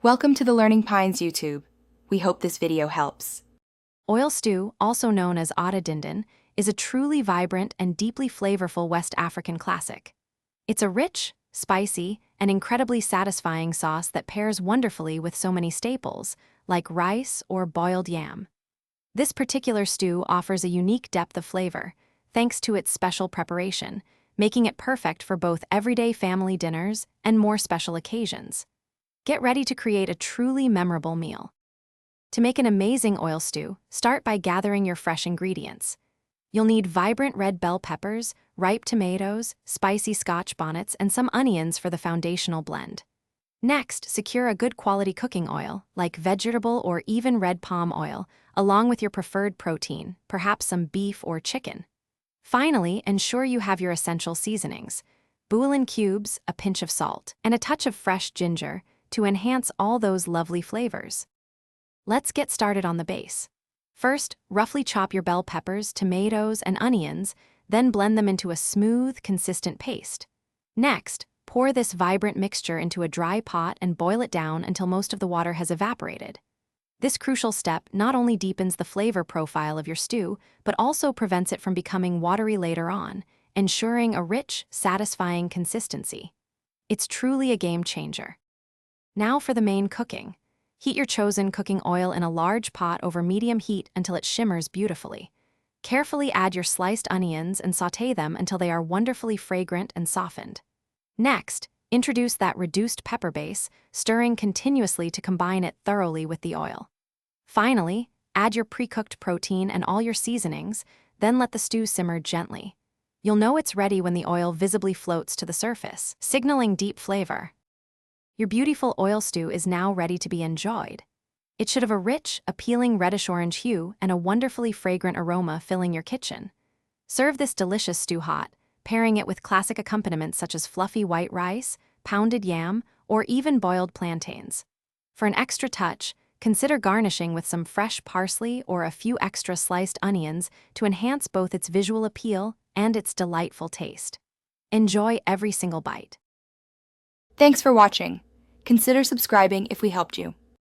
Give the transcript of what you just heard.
Welcome to the Learning Pines YouTube. We hope this video helps. Oil stew, also known as ata dindin, is a truly vibrant and deeply flavorful West African classic. It's a rich, spicy, and incredibly satisfying sauce that pairs wonderfully with so many staples, like rice or boiled yam. This particular stew offers a unique depth of flavor, thanks to its special preparation, making it perfect for both everyday family dinners and more special occasions. Get ready to create a truly memorable meal. To make an amazing oil stew, start by gathering your fresh ingredients. You'll need vibrant red bell peppers, ripe tomatoes, spicy Scotch bonnets, and some onions for the foundational blend. Next, secure a good quality cooking oil, like vegetable or even red palm oil, along with your preferred protein, perhaps some beef or chicken. Finally, ensure you have your essential seasonings: bouillon cubes, a pinch of salt, and a touch of fresh ginger to enhance all those lovely flavors. Let's get started on the base. First, roughly chop your bell peppers, tomatoes, and onions, then blend them into a smooth, consistent paste. Next, pour this vibrant mixture into a dry pot and boil it down until most of the water has evaporated. This crucial step not only deepens the flavor profile of your stew, but also prevents it from becoming watery later on, ensuring a rich, satisfying consistency. It's truly a game changer. Now for the main cooking. Heat your chosen cooking oil in a large pot over medium heat until it shimmers beautifully. Carefully add your sliced onions and sauté them until they are wonderfully fragrant and softened. Next, introduce that reduced pepper base, stirring continuously to combine it thoroughly with the oil. Finally, add your pre-cooked protein and all your seasonings, then let the stew simmer gently. You'll know it's ready when the oil visibly floats to the surface, signaling deep flavor. Your beautiful oil stew is now ready to be enjoyed. It should have a rich, appealing reddish-orange hue and a wonderfully fragrant aroma filling your kitchen. Serve this delicious stew hot, pairing it with classic accompaniments such as fluffy white rice, pounded yam, or even boiled plantains. For an extra touch, consider garnishing with some fresh parsley or a few extra sliced onions to enhance both its visual appeal and its delightful taste. Enjoy every single bite. Thanks for watching. Consider subscribing if we helped you.